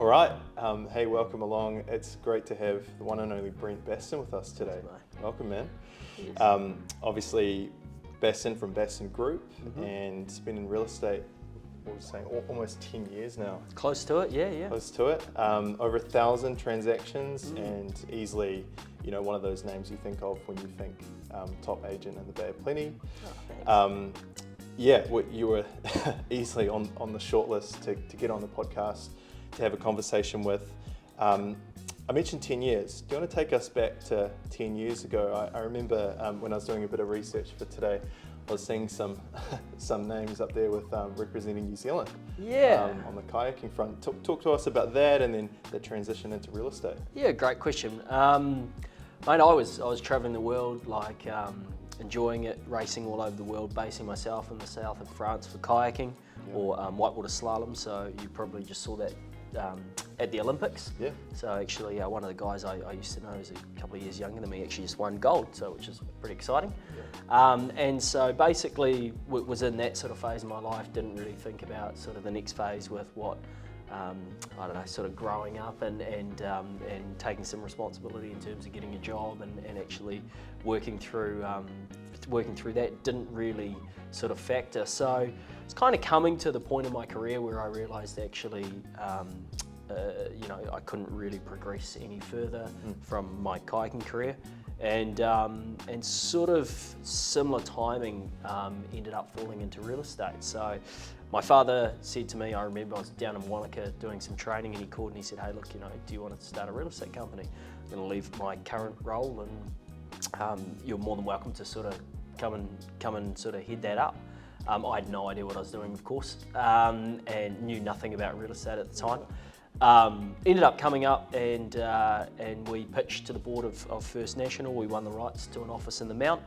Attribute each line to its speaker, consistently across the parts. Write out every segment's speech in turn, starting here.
Speaker 1: All right, hey, welcome along. It's great to have the one and only Brent Bastin with us today. Welcome, man.
Speaker 2: Yes.
Speaker 1: Obviously, Bastin from Bastin Group, and it's been in real estate, what was I saying, almost 10 years now.
Speaker 2: Close to it, yeah.
Speaker 1: Close to it. Over 1,000 transactions, and easily, one of those names you think of when you think top agent in the Bay of Plenty. You were easily on the short list to get on the podcast, to have a conversation with. I mentioned 10 years. Do you want to take us back to 10 years ago? I remember when I was doing a bit of research for today, I was seeing some names up there with representing New Zealand.
Speaker 2: Yeah.
Speaker 1: On the kayaking front. Talk to us about that and then the transition into real estate.
Speaker 2: Yeah, great question. Mate, I was traveling the world, enjoying it, racing all over the world, basing myself in the south of France for kayaking or whitewater slalom. So you probably just saw that at the Olympics.
Speaker 1: Yeah.
Speaker 2: So actually, one of the guys I used to know, who's a couple of years younger than me, actually just won gold, which is pretty exciting. Yeah. And so basically, was in that sort of phase of my life. Didn't really think about sort of the next phase with what sort of growing up and taking some responsibility in terms of getting a job and actually working through that didn't really sort of factor. So it's kind of coming to the point in my career where I realised actually, I couldn't really progress any further from my kayaking career, and sort of similar timing ended up falling into real estate. So my father said to me, I remember I was down in Wanaka doing some training, and he called and he said, hey, look, do you want to start a real estate company? I'm going to leave my current role, and you're more than welcome to sort of come and sort of head that up. I had no idea what I was doing, of course, and knew nothing about real estate at the time. Ended up coming up and we pitched to the board of First National. We won the rights to an office in the Mount,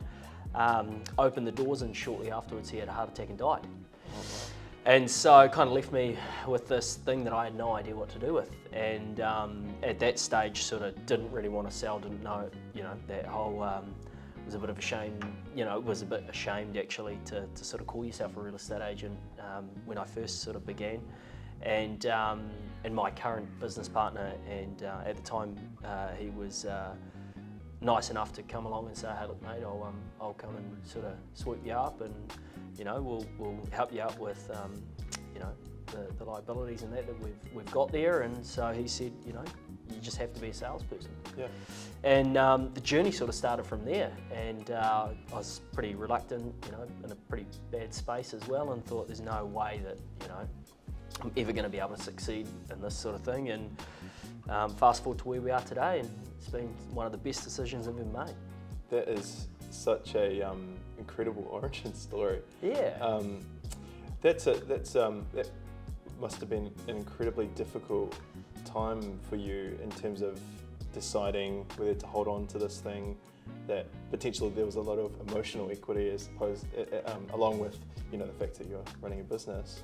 Speaker 2: opened the doors, and shortly afterwards he had a heart attack and died. And so it kind of left me with this thing that I had no idea what to do with. And at that stage sort of didn't really want to sell, didn't know, that whole, was a bit of a shame, it was a bit ashamed actually to sort of call yourself a real estate agent when I first sort of began. And my current business partner, and at the time he was nice enough to come along and say, hey look mate, I'll come and sort of sweep you up, and we'll help you out with the liabilities and that we've got there. And so he said, you just have to be a salesperson.
Speaker 1: Yeah.
Speaker 2: And the journey sort of started from there, and I was pretty reluctant, in a pretty bad space as well, and thought there's no way that I'm ever going to be able to succeed in this sort of thing. And fast forward to where we are today, and it's been one of the best decisions I've ever made.
Speaker 1: That is such a incredible origin story.
Speaker 2: Yeah.
Speaker 1: That must have been an incredibly difficult time for you in terms of deciding whether to hold on to this thing that potentially there was a lot of emotional equity as opposed along with the fact that you're running a business.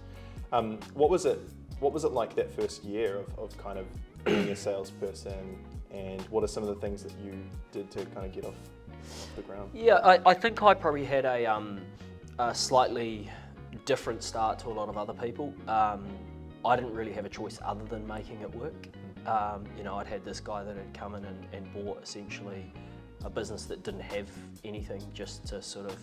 Speaker 1: What was it like that first year of kind of being a salesperson, and what are some of the things that you did to kind of get off the ground?
Speaker 2: Yeah, I think I probably had a slightly different start to a lot of other people. I didn't really have a choice other than making it work. I'd had this guy that had come in and bought essentially a business that didn't have anything, just to sort of,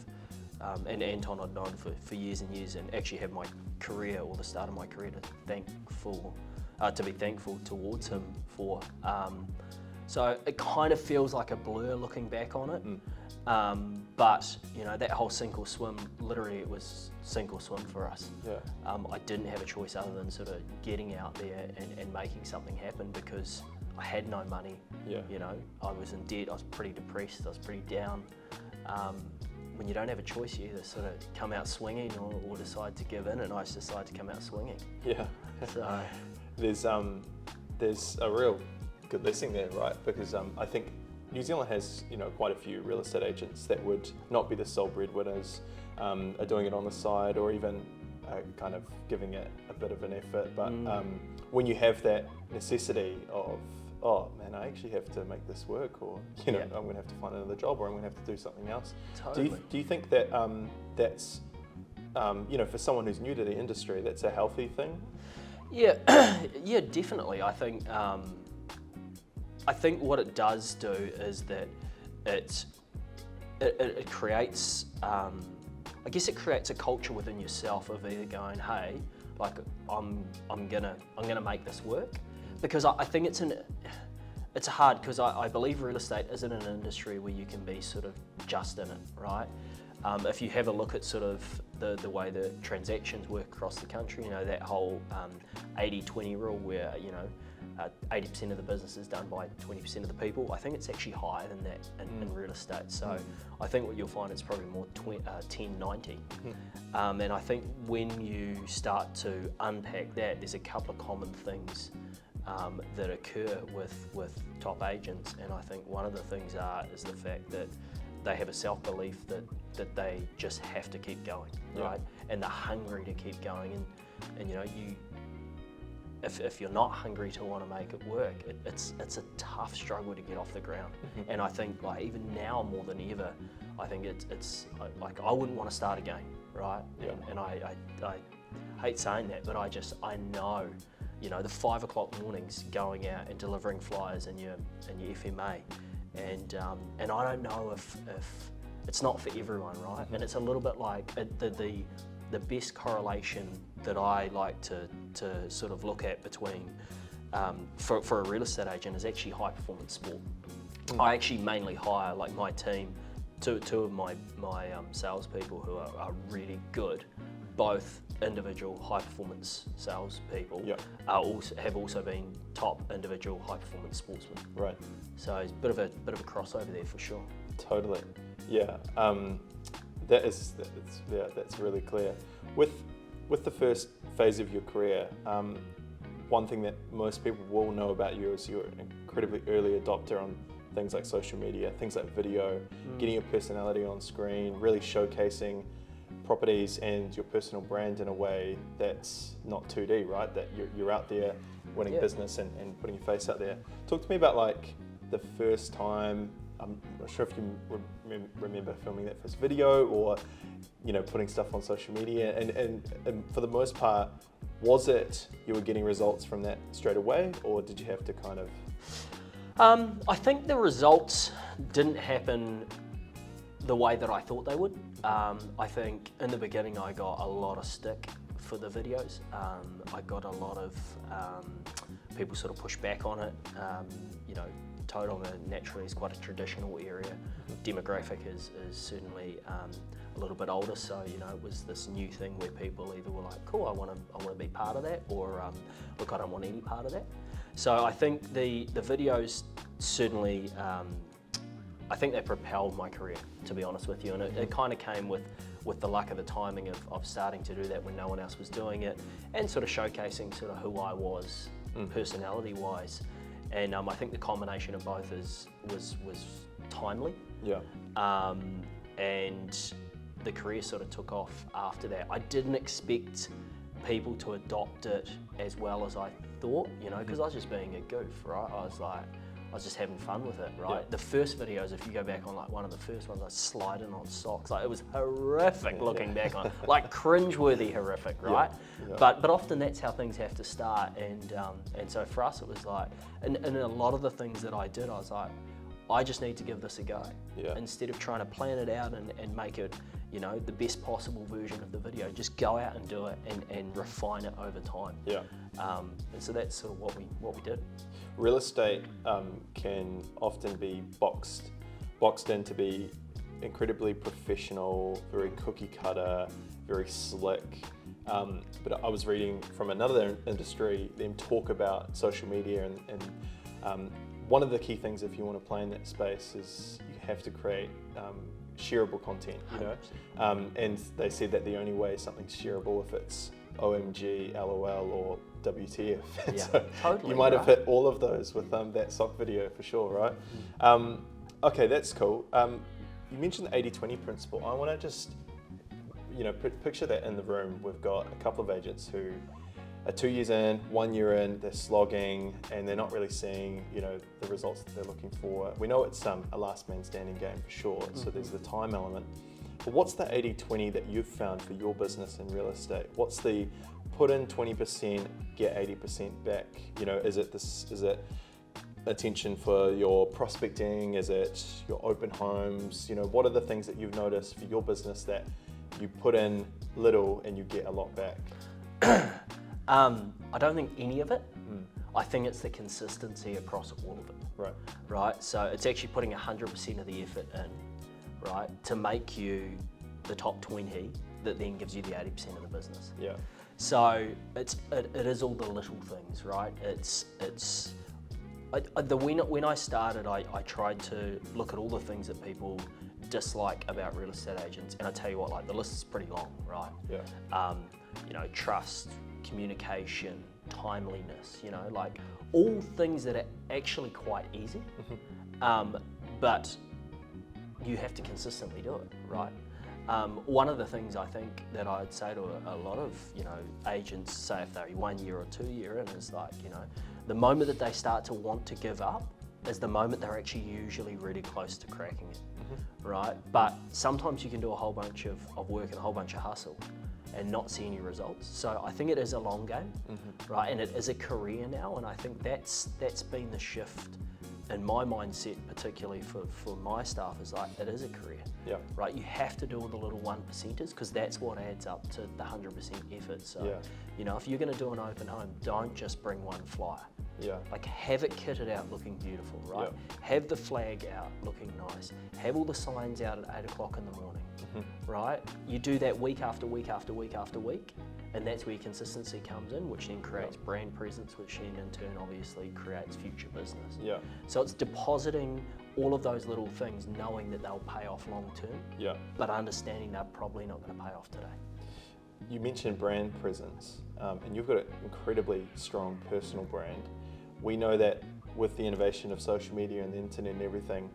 Speaker 2: and Anton I'd known for years and years, and actually had my career, or the start of my career, to be thankful towards him for. So it kind of feels like a blur looking back on it. But that whole sink or swim, literally it was sink or swim for us.
Speaker 1: Yeah.
Speaker 2: I didn't have a choice other than sort of getting out there and making something happen, because I had no money.
Speaker 1: Yeah.
Speaker 2: I was in debt, I was pretty depressed, I was pretty down. When you don't have a choice, you either sort of come out swinging or decide to give in, and I just decided to come out swinging.
Speaker 1: Yeah.
Speaker 2: So
Speaker 1: there's a real good lesson there, right? Because I think New Zealand has quite a few real estate agents that would not be the sole breadwinners, are doing it on the side, or even kind of giving it a bit of an effort. But when you have that necessity of, oh man, I actually have to make this work, or I'm going to have to find another job, or I'm going to have to do something else.
Speaker 2: Totally.
Speaker 1: Do you think that that's for someone who's new to the industry, that's a healthy thing?
Speaker 2: Yeah, yeah, definitely. I think what it does do is that it creates, I guess it creates a culture within yourself of either going, hey, like I'm gonna make this work, because I think it's hard, because I believe real estate isn't an industry where you can be sort of just in it, right? If you have a look at sort of the way the transactions work across the country, you know, that whole 80-20 rule where, you know, 80% of the business is done by 20% of the people, I think it's actually higher than that in real estate. So I think what you'll find is probably more 10-90. And I think when you start to unpack that, there's a couple of common things that occur with top agents, and I think one of the things is the fact that they have a self-belief that they just have to keep going, right? And they're hungry to keep going, and you know, if you're not hungry to want to make it work, it's a tough struggle to get off the ground. And I think, like, even now more than ever, I think it's like I wouldn't want to start again, right? And I hate saying that, but I know, you know, the 5 o'clock mornings going out and delivering flyers in your FMA, and I don't know if it's not for everyone, right? And it's a little bit like the best correlation that I like to sort of look at between for a real estate agent is actually high performance sport. I actually mainly hire, like, my team, two of my salespeople who are really good, both individual high performance salespeople, have also been top individual high performance sportsmen. Right. So it's a bit of a crossover there for sure.
Speaker 1: Totally. Yeah. That's really clear. With the first phase of your career, one thing that most people will know about you is you're an incredibly early adopter on things like social media, things like video, getting your personality on screen, really showcasing properties and your personal brand in a way that's not 2D, right? That you're out there winning business and putting your face out there. Talk to me about, like, the first time. I'm not sure if you remember filming that first video, or, you know, putting stuff on social media, and for the most part, was it you were getting results from that straight away, or did you have to kind of?
Speaker 2: I think the results didn't happen the way that I thought they would. I think in the beginning I got a lot of stick for the videos. I got a lot of people sort of push back on it. You know, Tauranga naturally is quite a traditional area. Demographic is certainly a little bit older, so, you know, it was this new thing where people either were like, cool, I want to be part of that, or look, I don't want any part of that. So I think the videos certainly, I think they propelled my career, to be honest with you, and it kind of came with the luck of the timing of starting to do that when no one else was doing it, and sort of showcasing sort of who I was personality-wise. And I think the combination of both was timely. Yeah. And the career sort of took off after that. I didn't expect people to adopt it as well as I thought, you know, because I was just being a goof, right? I was just having fun with it, right? Yeah. The first videos, if you go back on, like, one of the first ones, I was sliding on socks. Like, it was horrific looking back on, like, cringeworthy horrific, right? Yeah. But often that's how things have to start, and so for us it was like, and a lot of the things that I did, I was like, I just need to give this a go. Yeah. Instead of trying to plan it out and make it, you know, the best possible version of the video, just go out and do it and refine it over time. Yeah. And so that's sort of what we did.
Speaker 1: Real estate can often be boxed in to be incredibly professional, very cookie cutter, very slick. But I was reading from another industry them talk about social media, and one of the key things if you want to play in that space is you have to create shareable content, you know. And they said that the only way something's shareable if it's OMG, LOL, or WTF. Yeah, so totally. You might have hit all of those with that sock video for sure, right? Okay, that's cool. You mentioned the 80-20 principle. I want to just, you know, picture that in the room. We've got a couple of agents who are 2 years in, 1 year in, they're slogging, and they're not really seeing, you know, the results that they're looking for. We know it's a last man standing game for sure, so there's the time element. But what's the 80-20 that you've found for your business in real estate? What's the put in 20%, get 80% back. You know, is it attention for your prospecting? Is it your open homes? You know, what are the things that you've noticed for your business that you put in little and you get a lot back?
Speaker 2: I don't think any of it. I think it's the consistency across all of it.
Speaker 1: Right.
Speaker 2: Right. So it's actually putting 100% of the effort in, right, to make you the top 20 that then gives you the 80% of the business.
Speaker 1: Yeah.
Speaker 2: So it is all the little things, right? When I started, I tried to look at all the things that people dislike about real estate agents, and I tell you what, like the list is pretty long, right?
Speaker 1: Yeah.
Speaker 2: You know, trust, communication, timeliness, you know, like all things that are actually quite easy, but you have to consistently do it, right? One of the things I think that I'd say to a lot of, you know, agents, say if they're 1 year or 2 year in, is like, you know, the moment that they start to want to give up is the moment they're actually usually really close to cracking it, right? But sometimes you can do a whole bunch of work and a whole bunch of hustle and not see any results. So I think it is a long game, right? And it is a career now, and I think that's been the shift in my mindset, particularly for my staff, is like, it is a career, right? You have to do all the little 1%ers because that's what adds up to the 100% effort. So, you know, if you're gonna do an open home, don't just bring one flyer. Like have it kitted out looking beautiful, right? Have the flag out looking nice. Have all the signs out at 8 o'clock in the morning, right? You do that week after week after week after week, and that's where consistency comes in, which then creates brand presence, which then in turn obviously creates future business. So it's depositing all of those little things, knowing that they'll pay off long term, but understanding they're probably not going to pay off today.
Speaker 1: You mentioned brand presence, and you've got an incredibly strong personal brand. We know that with the innovation of social media and the internet and everything,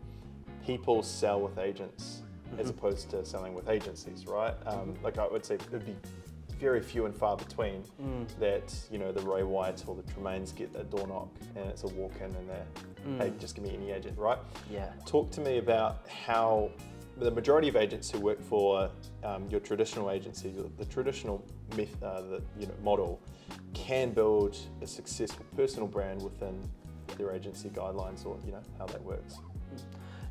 Speaker 1: people sell with agents as opposed to selling with agencies, right? Like I would say, it'd be very few and far between that, you know, the Roy White or the Tremaines get a door knock and it's a walk-in and they're, hey, just give me any agent, right? Talk to me about how the majority of agents who work for your traditional agencies, the traditional model, can build a successful personal brand within their agency guidelines, or you know how that works.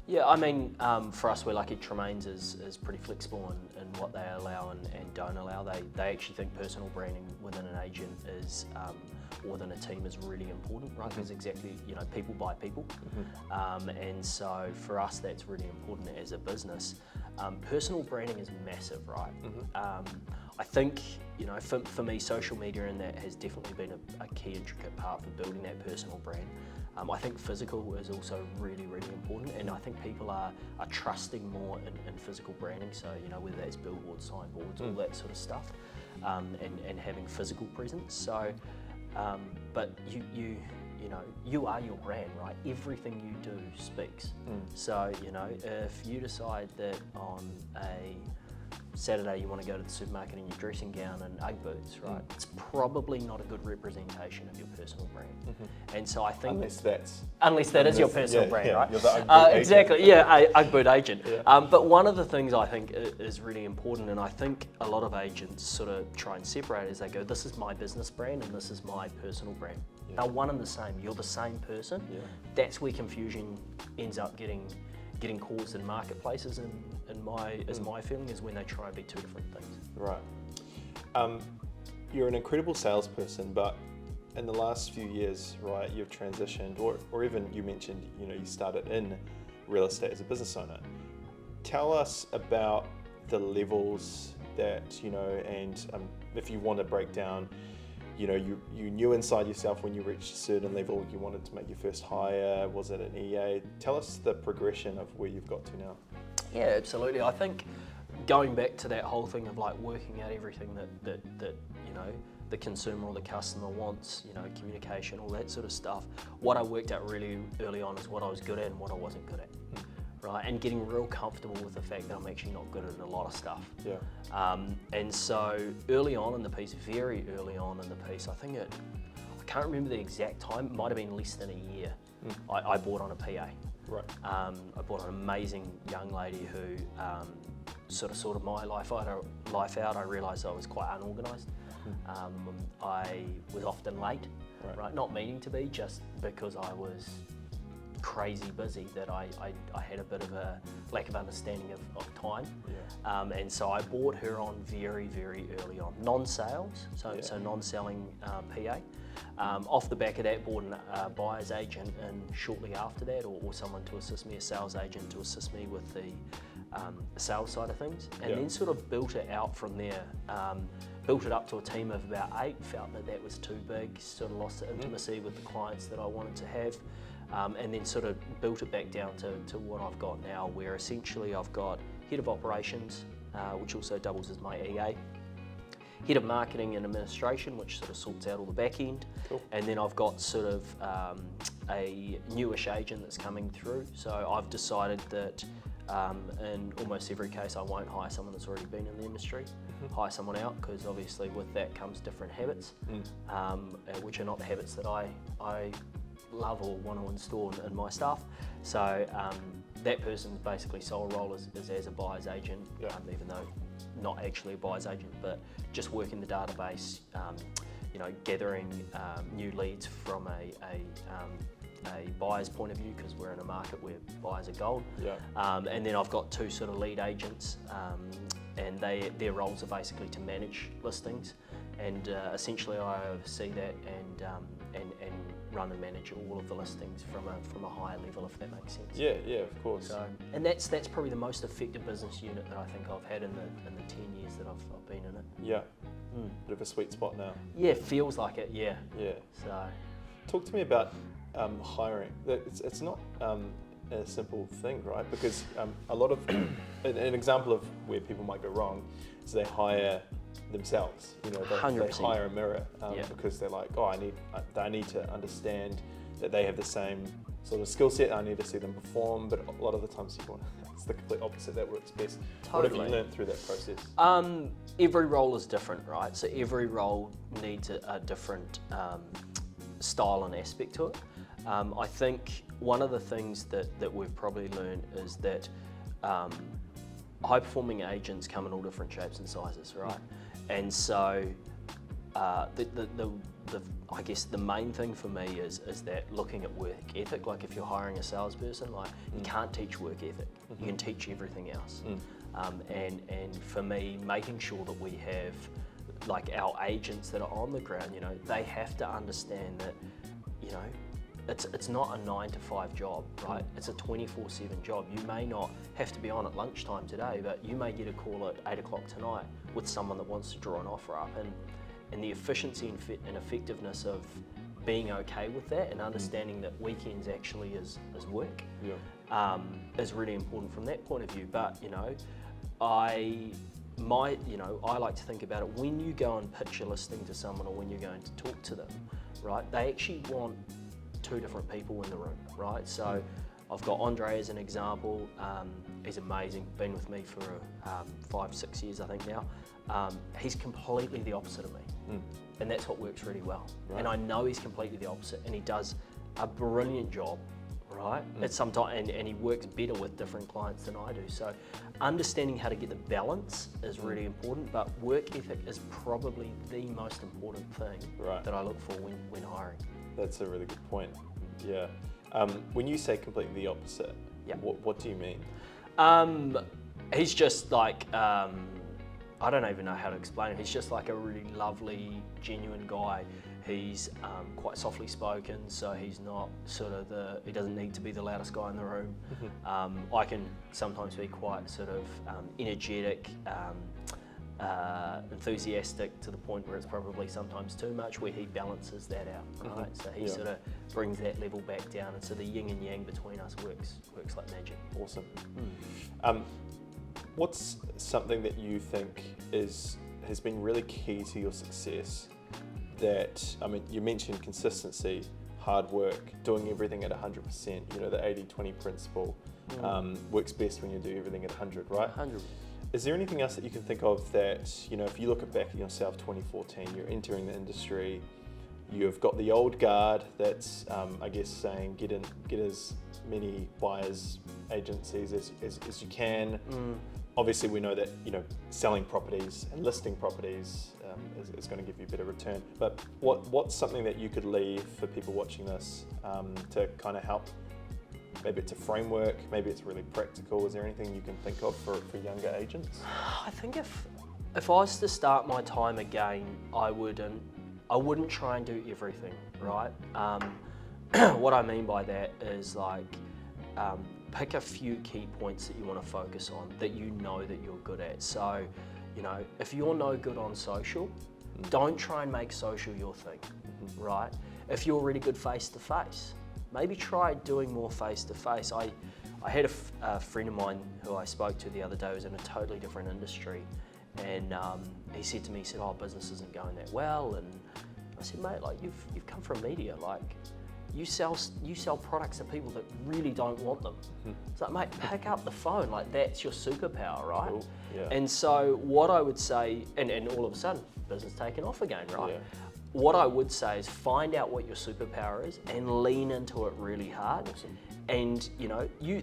Speaker 2: Yeah, I mean, for us, we're lucky. Tremaines is pretty flexible in what they allow and don't allow. They actually think personal branding within an agent is, or within a team, is really important, right? Because exactly, you know, people buy people. And so for us, that's really important as a business. Personal branding is massive, right? I think, you know, for me, social media and that has definitely been a key intricate part for building that personal brand. I think physical is also really, really important, and I think people are trusting more in physical branding. So, you know, whether that's billboards, signboards, all that sort of stuff, and having physical presence. So, but you know, you are your brand, right? Everything you do speaks. So, you know, if you decide that on a Saturday you want to go to the supermarket in your dressing gown and Ugg boots, right? It's probably not a good representation of your personal brand. And so I think unless that is your personal brand, right?
Speaker 1: You're the Ugg boot
Speaker 2: exactly, Ugg boot agent. But one of the things I think is really important, and I think a lot of agents sort of try and separate, is they go, this is my business brand and this is my personal brand. They're one and the same. You're the same person. That's where confusion ends up getting caused in marketplaces, and my feeling is when they try and be two different things.
Speaker 1: Right. You're an incredible salesperson, but in the last few years, right, you've transitioned, or even you mentioned, you know, you started in real estate as a business owner. Tell us about the levels that, you know, and if you want to break down, you know, you knew inside yourself when you reached a certain level you wanted to make your first hire. Was it an EA? Tell us the progression of where you've got to now.
Speaker 2: Yeah, absolutely. I think going back to that whole thing of like working out everything that you know, the consumer or the customer wants, you know, communication, all that sort of stuff. What I worked out really early on is what I was good at and what I wasn't good at. Right, and getting real comfortable with the fact that I'm actually not good at a lot of stuff. And so early on in the piece, very early on in the piece, I can't remember the exact time, it might have been less than a year, I bought on a PA.
Speaker 1: Right.
Speaker 2: I bought an amazing young lady who sort of sorted my life out. I realised I was quite unorganised. I was often late, right? Not meaning to be, just because I was crazy busy, that I had a bit of a lack of understanding of time. And so I brought her on very, very early on. Non-sales, so non-selling PA. Off the back of that, brought a buyer's agent and shortly after that, or someone to assist me, a sales agent to assist me with the sales side of things, and then sort of built it out from there. Built it up to a team of about 8, felt that was too big, sort of lost the intimacy with the clients that I wanted to have, and then sort of built it back down to what I've got now, where essentially I've got head of operations, which also doubles as my EA, head of marketing and administration, which sort of sorts out all the back end, and then I've got sort of a newish agent that's coming through. So I've decided that in almost every case I won't hire someone that's already been in the industry, hire someone out, because obviously with that comes different habits, which are not the habits that I love or want to install in my staff. So that person's basically sole role is as a buyer's agent, even though not actually a buyer's agent, but just working the database, gathering new leads from a buyer's point of view, because we're in a market where buyers are gold. And then I've got 2 sort of lead agents, and their roles are basically to manage listings, and essentially I oversee that and run and manage all of the listings from a higher level, if that makes sense.
Speaker 1: Yeah, of course.
Speaker 2: So, and that's probably the most effective business unit that I think I've had in the 10 years that I've been in it.
Speaker 1: Yeah. Bit of a sweet spot now.
Speaker 2: Yeah, feels like it. Yeah. So,
Speaker 1: talk to me about hiring. It's not a simple thing, right? Because a lot of an example of where people might go wrong is they hire themselves. They hire a mirror because they're like, I need to understand that they have the same sort of skill set. I need to see them perform. But a lot of the times it's the complete opposite that works best.
Speaker 2: Totally.
Speaker 1: What have you learned through that process?
Speaker 2: Every role is different, right? So every role needs a different style and aspect to it. I think one of the things that we've probably learned is that high-performing agents come in all different shapes and sizes, right? And so I guess the main thing for me is that looking at work ethic. Like if you're hiring a salesperson, you can't teach work ethic. You can teach everything else. And for me, making sure that we have our agents that are on the ground, they have to understand that, it's not a 9 to 5 job, right? It's a 24/7 job. You may not have to be on at lunchtime today, but you may get a call at 8 o'clock tonight with someone that wants to draw an offer up, and the efficiency and effectiveness of being okay with that and understanding that weekends actually is work is really important from that point of view. But I like to think about it when you go and pitch a listing to someone, or when you're going to talk to them, right? They actually want 2 different people in the room, right? So I've got Andre as an example. He's amazing, been with me for 5-6 years I think now. He's completely the opposite of me, and that's what works really well. And I know he's completely the opposite, and he does a brilliant job, right? At some time, and he works better with different clients than I do. So understanding how to get the balance is really important, but work ethic is probably the most important thing that I look for when hiring.
Speaker 1: That's a really good point. Yeah. When you say completely the opposite, what do you mean?
Speaker 2: He's just like, I don't even know how to explain it. He's just like a really lovely, genuine guy. He's quite softly spoken, so he's not sort of he doesn't need to be the loudest guy in the room. I can sometimes be quite sort of energetic, enthusiastic to the point where it's probably sometimes too much, where he balances that out, right? So he sort of brings that level back down, and so the yin and yang between us works like magic.
Speaker 1: Awesome. What's something that you think has been really key to your success? You mentioned consistency, hard work, doing everything at 100%, the 80-20 principle, works best when you do everything at 100, right?
Speaker 2: 100.
Speaker 1: Is there anything else that you can think of that, if you look back at yourself 2014, you're entering the industry, You've got the old guard that's, I guess, saying get as many buyers agencies as you can. Obviously, we know that selling properties and listing properties is going to give you a better return. But what's something that you could leave for people watching this to kind of help? Maybe it's a framework. Maybe it's really practical. Is there anything you can think of for younger agents?
Speaker 2: I think if I was to start my time again, I wouldn't try and do everything, right? What I mean by that is pick a few key points that you want to focus on that you know that you're good at. So, if you're no good on social, don't try and make social your thing, right? If you're really good face-to-face, maybe try doing more face-to-face. I had a friend of mine who I spoke to the other day who was in a totally different industry, and he said to me, he said, "Oh, business isn't going that well," and I said, "Mate, you've come from media, you sell products to people that really don't want them. It's like, mate, pick up the phone. That's your superpower, right?"
Speaker 1: Cool. Yeah.
Speaker 2: And so what I would say, and all of a sudden, business taking off again, right?
Speaker 1: Yeah.
Speaker 2: What I would say is find out what your superpower is and lean into it really hard.
Speaker 1: Awesome.
Speaker 2: And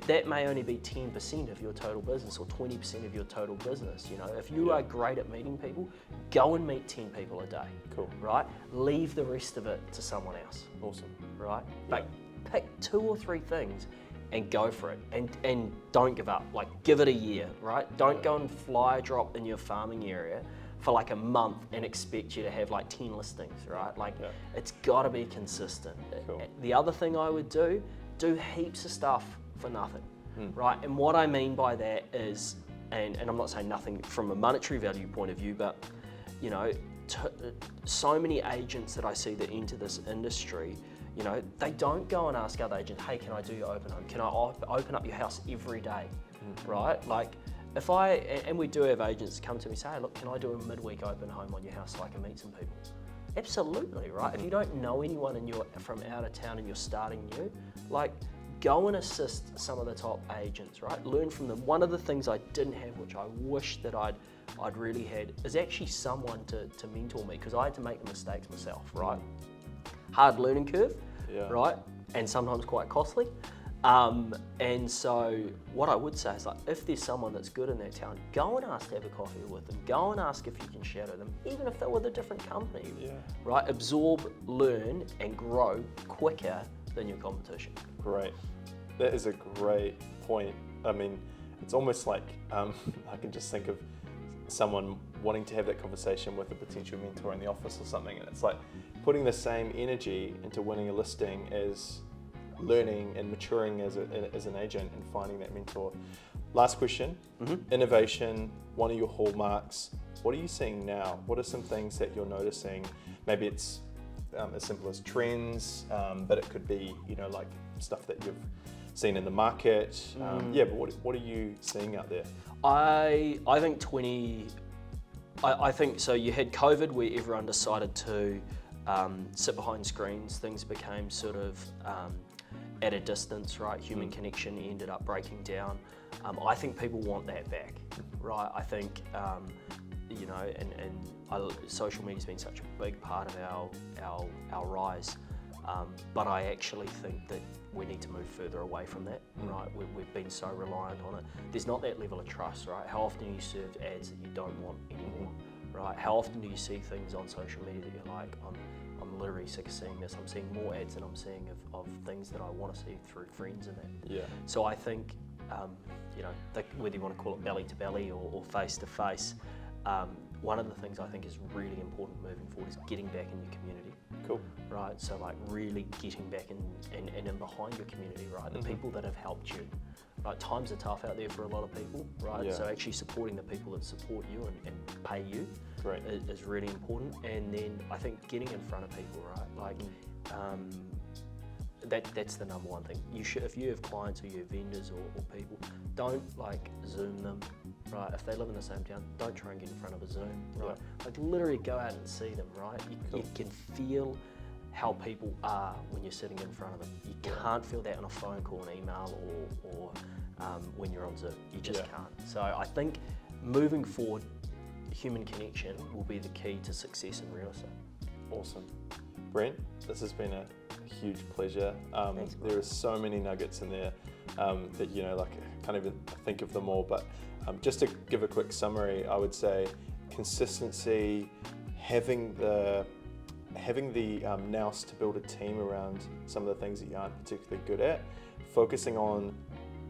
Speaker 2: that may only be 10% of your total business or 20% of your total business. If you are great at meeting people, go and meet 10 people a day.
Speaker 1: Cool.
Speaker 2: Right? Leave the rest of it to someone else.
Speaker 1: Awesome.
Speaker 2: Right? But pick 2 or 3 things and go for it. And don't give up. Give it a year, right? Don't go and fly drop in your farming area for a month and expect you to have 10 listings, right? It's got to be consistent.
Speaker 1: Cool.
Speaker 2: The other thing I would do heaps of stuff for nothing, right? And what I mean by that is, and I'm not saying nothing from a monetary value point of view, but so many agents that I see that enter this industry, they don't go and ask other agents, "Hey, can I do your open home? Can I open up your house every day?" Right? And we do have agents come to me and say, "Hey, look, can I do a midweek open home on your house so I can meet some people?" Absolutely, right? If you don't know anyone and you're from out of town and you're starting new, go and assist some of the top agents, right? Learn from them. One of the things I didn't have, which I wish that I'd really had, is actually someone to mentor me, because I had to make the mistakes myself, right? Hard learning curve, right? And sometimes quite costly. And so what I would say is if there's someone that's good in that town, go and ask to have a coffee with them. Go and ask if you can shadow them, even if they're with a different company, right? Absorb, learn, and grow quicker than your competition.
Speaker 1: Great. That is a great point. I mean, it's almost like I can just think of someone wanting to have that conversation with a potential mentor in the office or something, and it's like putting the same energy into winning a listing as learning and maturing as an agent and finding that mentor. Last question, innovation, one of your hallmarks. What are you seeing now? What are some things that you're noticing? Maybe it's as simple as trends, but it could be, stuff that you've seen in the market. But what are you seeing out there?
Speaker 2: I think so. You had COVID where everyone decided to sit behind screens. Things became sort of at a distance, right? Human connection ended up breaking down. I think people want that back, right? I think, social media's been such a big part of our rise. But I actually think that we need to move further away from that, right? We've been so reliant on it. There's not that level of trust, right? How often are you served ads that you don't want anymore, right? How often do you see things on social media that you're like, I'm literally sick of seeing this. I'm seeing more ads than I'm seeing of things that I want to see through friends and that.
Speaker 1: Yeah.
Speaker 2: So I think, whether you want to call it belly to belly or face to face, one of the things I think is really important moving forward is getting back in your community.
Speaker 1: Cool.
Speaker 2: Right, so really getting back in behind your community, right? The people that have helped you. Right, times are tough out there for a lot of people, right?
Speaker 1: Yeah.
Speaker 2: So actually supporting the people that support you and pay you is really important. And then I think getting in front of people, right? That's the number one thing. You should, if you have clients or you have vendors or people, don't Zoom them, right? If they live in the same town, don't try and get in front of a Zoom, right? Literally go out and see them, right? You can feel how people are when you're sitting in front of them. You can't feel that on a phone call, an email, or when you're on Zoom. You just can't. So I think moving forward, human connection will be the key to success in real estate.
Speaker 1: Awesome. Brent, this has been a huge pleasure.
Speaker 2: Thanks,
Speaker 1: there are so many nuggets in there that, you know, like I can't even think of them all, but just to give a quick summary, I would say consistency, having the nous to build a team around some of the things that you aren't particularly good at, focusing on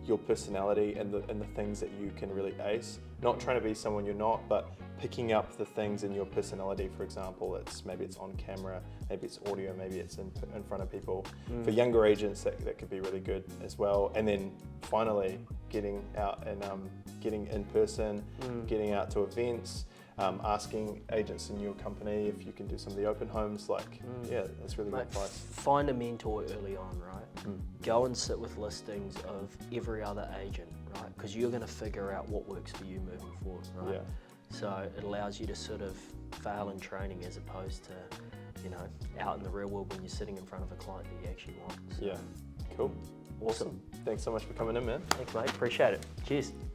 Speaker 1: your personality and the things that you can really ace, not trying to be someone you're not, but picking up the things in your personality. For example, maybe it's on camera, maybe it's audio, maybe it's in front of people. For younger agents, that could be really good as well. And then finally, getting out and getting in person, getting out to events, asking agents in your company if you can do some of the open homes. Yeah, that's really good advice.
Speaker 2: Find a mentor early on, right? Go and sit with listings of every other agent, right? Because you're going to figure out what works for you moving forward, right?
Speaker 1: Yeah.
Speaker 2: So it allows you to sort of fail in training as opposed to, you know, out in the real world when you're sitting in front of a client that you actually want. So,
Speaker 1: Yeah, cool. Awesome. Thanks so much for coming in, man.
Speaker 2: Thanks, mate. Appreciate it. Cheers.